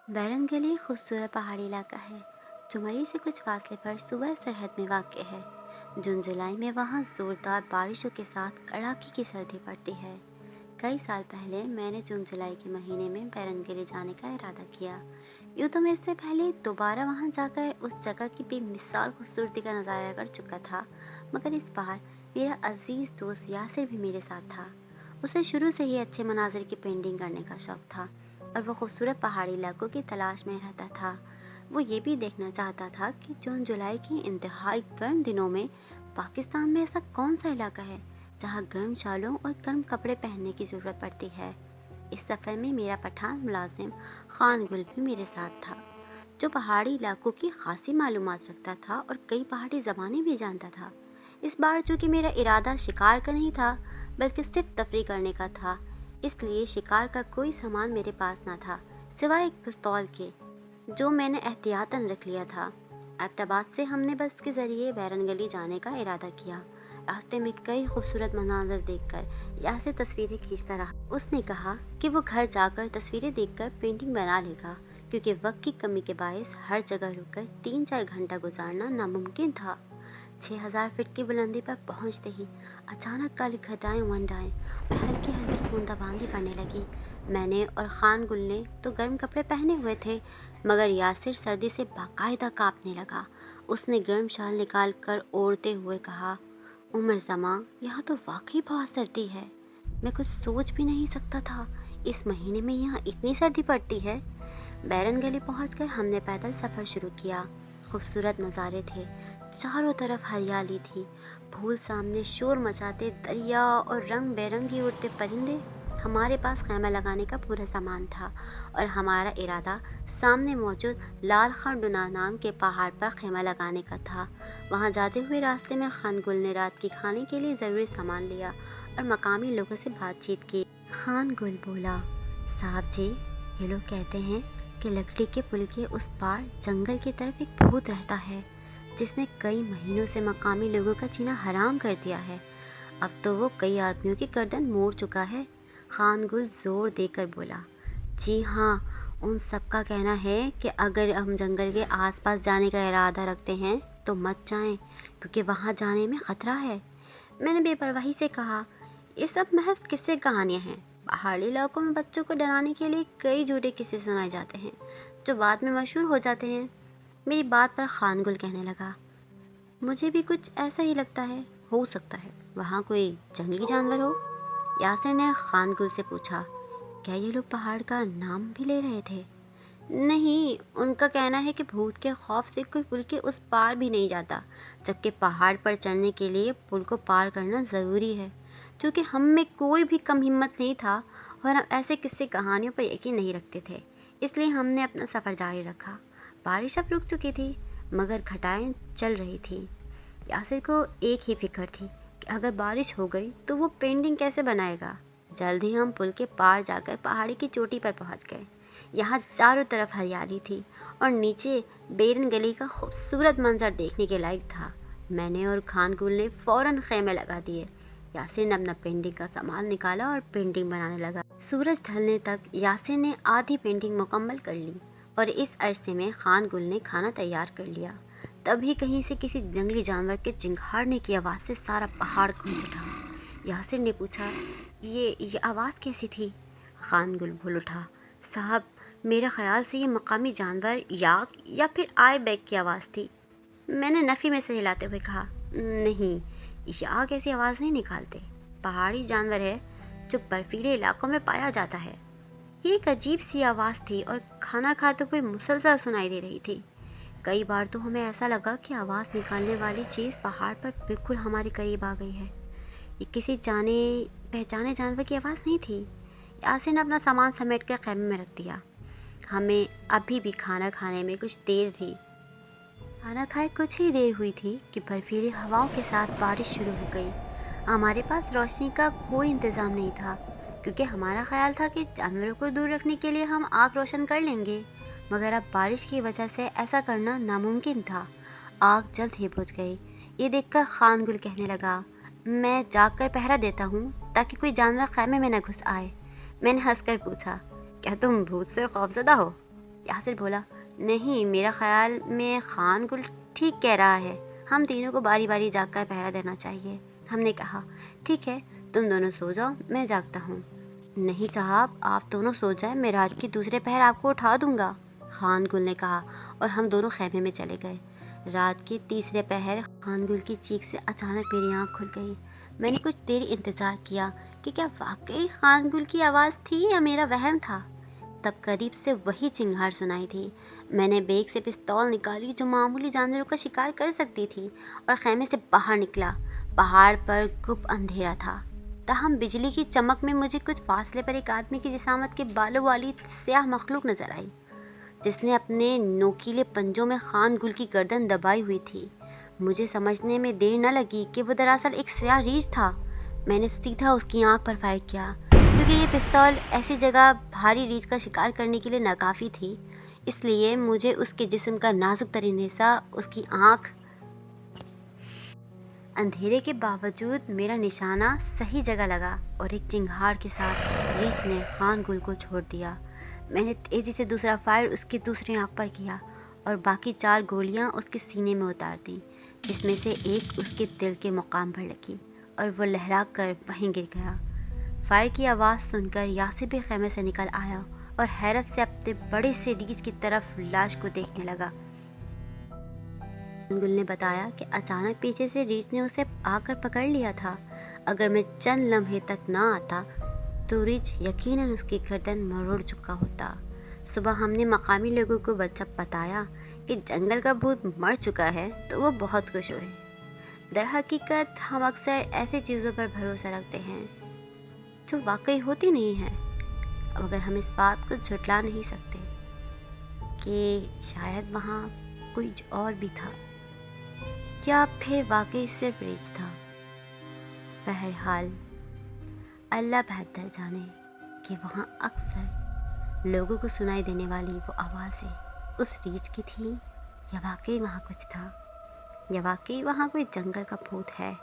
बैरन गली खूबसूरत पहाड़ी इलाका है जो मरी से कुछ फासले पर सूबा सरहद में वाक़ है। जून जुलाई में वहाँ ज़ोरदार बारिशों के साथ कड़ाके की सर्दी पड़ती है। कई साल पहले मैंने जून जुलाई के महीने में बैरन गली जाने का इरादा किया। यूँ तो मैं इससे पहले दोबारा वहाँ जाकर उस जगह की बेमिसाल खूबसूरती का नज़ारा कर चुका था, मगर इस बार मेरा अजीज़ दोस्त यासिर भी मेरे साथ था। उसे शुरू से ही अच्छे मनाजिर की पेंटिंग करने का शौक था और वो खूबसूरत पहाड़ी इलाकों की तलाश में रहता था। वो ये भी देखना चाहता था कि जून जुलाई के इंतहाई गर्म दिनों में पाकिस्तान में ऐसा कौन सा इलाका है जहाँ गर्म शालों और गर्म कपड़े पहनने की ज़रूरत पड़ती है। इस सफ़र में मेरा पठान मुलाजिम खान गुल भी मेरे साथ था, जो पहाड़ी इलाकों की खासी मालूमात रखता था और कई पहाड़ी ज़बानें भी जानता था। इस बार चूँकि मेरा इरादा शिकार का नहीं था बल्कि सिर्फ तफरी करने का था, इसलिए शिकार का कोई सामान मेरे पास ना था सिवाय एक पिस्तौल के, जो मैंने एहतियातन रख लिया था। एबटाबाद से हमने बस के ज़रिए बैरन गली जाने का इरादा किया। रास्ते में कई खूबसूरत मनाज़र देखकर यासिर तस्वीरें खींचता रहा। उसने कहा कि वो घर जाकर तस्वीरें देखकर पेंटिंग बना लेगा, क्योंकि वक्त की कमी के बायस हर जगह रुककर 3-4 घंटा गुजारना नामुमकिन था। 6000 फीट की बुलंदी पर पहुंचते ही अचानक काली घटाएं मंड आए और हल्की हल्की बूंदाबांदी पड़ने लगी। मैंने और खान गुल ने तो गर्म कपड़े पहने हुए थे, मगर यासिर सर्दी से बाकायदा कांपने लगा। उसने गर्म शाल निकाल कर ओढ़ते हुए कहा, उमर जमा, यहाँ तो वाकई बहुत सर्दी है। मैं कुछ सोच भी नहीं सकता था, इस महीने में यहाँ इतनी सर्दी पड़ती है। बैरन गली पहुंचकर हमने पैदल सफ़र शुरू किया। खूबसूरत नज़ारे थे, चारों तरफ हरियाली थी, फूल सामने शोर मचाते दरिया और रंग बेरंगी उड़ते परिंदे। हमारे पास खैमा लगाने का पूरा सामान था और हमारा इरादा सामने मौजूद लाल खान डुना नाम के पहाड़ पर खैमा लगाने का था। वहां जाते हुए रास्ते में खान गुल ने रात की खाने के लिए ज़रूरी सामान लिया और मकामी लोगों से बातचीत की। खान गुल बोला, साहब जी, ये लोग कहते हैं कि लकड़ी के पुल के उस पार जंगल की तरफ एक भूत रहता है, जिसने कई महीनों से मकामी लोगों का जीना हराम कर दिया है। अब तो वो कई आदमियों की गर्दन मोड़ चुका है। खान गुल जोर देकर बोला, जी हाँ, उन सब का कहना है कि अगर हम जंगल के आसपास जाने का इरादा रखते हैं तो मत जाएं, क्योंकि वहाँ जाने में ख़तरा है। मैंने बेपरवाही से कहा, ये सब महज किस्से कहानियाँ हैं। पहाड़ी इलाकों में बच्चों को डराने के लिए कई झूठे किस्से सुनाए जाते हैं, जो बाद में मशहूर हो जाते हैं। मेरी बात पर खान गुल कहने लगा, मुझे भी कुछ ऐसा ही लगता है, हो सकता है वहाँ कोई जंगली जानवर हो। यासिर ने खान गुल से पूछा, क्या ये लोग पहाड़ का नाम भी ले रहे थे? नहीं, उनका कहना है कि भूत के खौफ से कोई पुल के उस पार भी नहीं जाता, जबकि पहाड़ पर चढ़ने के लिए पुल को पार करना ज़रूरी है। क्योंकि हम में कोई भी कम हिम्मत नहीं था और हम ऐसे किस्से कहानियों पर यकीन नहीं रखते थे, इसलिए हमने अपना सफ़र जारी रखा। बारिश अब रुक चुकी थी, मगर घटाएं चल रही थी। यासिर को एक ही फिक्र थी कि अगर बारिश हो गई तो वो पेंटिंग कैसे बनाएगा। जल्द ही हम पुल के पार जाकर पहाड़ी की चोटी पर पहुंच गए। यहाँ चारों तरफ हरियाली थी और नीचे बैरन गली का खूबसूरत मंजर देखने के लायक था। मैंने और खान गुल ने फ़ौरन खेमे लगा दिए। यासिर ने अपना पेंटिंग का सामान निकाला और पेंटिंग बनाने लगा। सूरज ढलने तक यासिर ने आधी पेंटिंग मुकम्मल कर ली और इस अरसे में खान गुल ने खाना तैयार कर लिया। तभी कहीं से किसी जंगली जानवर के चिंघाड़ने की आवाज़ से सारा पहाड़ गूंज उठा। यासिर ने पूछा, ये आवाज़ कैसी थी? खान गुल बोल उठा, साहब, मेरे ख्याल से ये मकामी जानवर याक या फिर आई बैग की आवाज़ थी। मैंने नफ़ी में से हिलाते हुए कहा, नहीं, याक ऐसी आवाज़ नहीं निकालते। पहाड़ी जानवर है जो बर्फीले इलाकों में पाया जाता है। ये एक अजीब सी आवाज़ थी और खाना खाते हुए मुसलसल सुनाई दे रही थी। कई बार तो हमें ऐसा लगा कि आवाज़ निकालने वाली चीज़ पहाड़ पर बिल्कुल हमारे करीब आ गई है। ये किसी जाने पहचाने जानवर की आवाज़ नहीं थी। यासिर ने अपना सामान समेट कर खैमे में रख दिया। हमें अभी भी खाना खाने में कुछ देर थी। खाना खाए कुछ ही देर हुई थी कि बर्फीली हवाओं के साथ बारिश शुरू हो गई। हमारे पास रोशनी का कोई इंतज़ाम नहीं था, क्योंकि हमारा ख्याल था कि जानवरों को दूर रखने के लिए हम आग रोशन कर लेंगे, मगर अब बारिश की वजह से ऐसा करना नामुमकिन था। आग जल्द ही बुझ गई। ये देखकर खान गुल कहने लगा, मैं जाकर पहरा देता हूँ ताकि कोई जानवर खैमे में न घुस आए। मैंने हंसकर पूछा, क्या तुम भूत से खौफज़दा हो? یاسر بولا، نہیں، میرا خیال میں خان گل ٹھیک کہہ رہا ہے، ہم تینوں کو باری باری جاگ کر پہرا دینا چاہیے۔ ہم نے کہا، ٹھیک ہے، تم دونوں سو جاؤ، میں جاگتا ہوں۔ نہیں صاحب، آپ دونوں سو جائیں، میں رات کی دوسرے پہر آپ کو اٹھا دوں گا، خان گل نے کہا، اور ہم دونوں خیمے میں چلے گئے۔ رات کے تیسرے پہر خان گل کی چیخ سے اچانک میری آنکھ کھل گئی۔ میں نے کچھ دیر انتظار کیا کہ کیا واقعی خان گل کی آواز تھی یا میرا وہم تھا۔ تب قریب سے وہی چنگھاڑ سنائی تھی۔ میں نے بیگ سے پستول نکالی جو معمولی جانوروں کا شکار کر سکتی تھی، اور خیمے سے باہر نکلا۔ پہاڑ پر گپ اندھیرا تھا، تاہم بجلی کی چمک میں مجھے کچھ فاصلے پر ایک آدمی کی جسامت کے بالوں والی سیاہ مخلوق نظر آئی، جس نے اپنے نوکیلے پنجوں میں خان گل کی گردن دبائی ہوئی تھی۔ مجھے سمجھنے میں دیر نہ لگی کہ وہ دراصل ایک سیاہ ریچھ تھا۔ میں نے سیدھا اس کی آنکھ پر فائر کیا، کیونکہ یہ پستول ایسی جگہ بھاری ریچھ کا شکار کرنے کے لیے ناکافی تھی، اس لیے مجھے اس کے جسم کا نازک ترین حصہ، اس کی آنکھ۔ اندھیرے کے باوجود میرا نشانہ صحیح جگہ لگا، اور ایک چنگھاڑ کے ساتھ ریچھ نے خان گل کو چھوڑ دیا۔ میں نے تیزی سے دوسرا فائر اس کی دوسری آنکھ پر کیا، اور باقی 4 گولیاں اس کے سینے میں اتار دیں، جس میں سے ایک اس کے دل کے مقام پر لگی، اور وہ لہرا کر وہیں گر گیا۔ فائر کی آواز سن کر یاسر بھی خیمے سے نکل آیا، اور حیرت سے اپنے بڑے سے ریچھ کی طرف لاش کو دیکھنے لگا۔ خان گل نے بتایا کہ اچانک پیچھے سے ریچھ نے اسے آ کر پکڑ لیا تھا۔ اگر میں چند لمحے تک نہ آتا تو ریچھ یقیناً اس کی گردن مروڑ چکا ہوتا۔ صبح ہم نے مقامی لوگوں کو جب بتایا کہ جنگل کا بھوت مر چکا ہے تو وہ بہت خوش ہوئے۔ در حقیقت ہم اکثر ایسی چیزوں پر بھروسہ رکھتے ہیں جو واقعی ہوتی نہیں ہیں، مگر ہم اس بات کو جھٹلا نہیں سکتے کہ شاید وہاں کچھ اور بھی تھا، یا پھر واقعی صرف ریچھ تھا۔ بہرحال اللہ بہتر جانے کہ وہاں اکثر لوگوں کو سنائی دینے والی وہ آوازیں اس ریچھ کی تھیں، یا واقعی وہاں کچھ تھا، یا واقعی وہاں کوئی جنگل کا بھوت ہے۔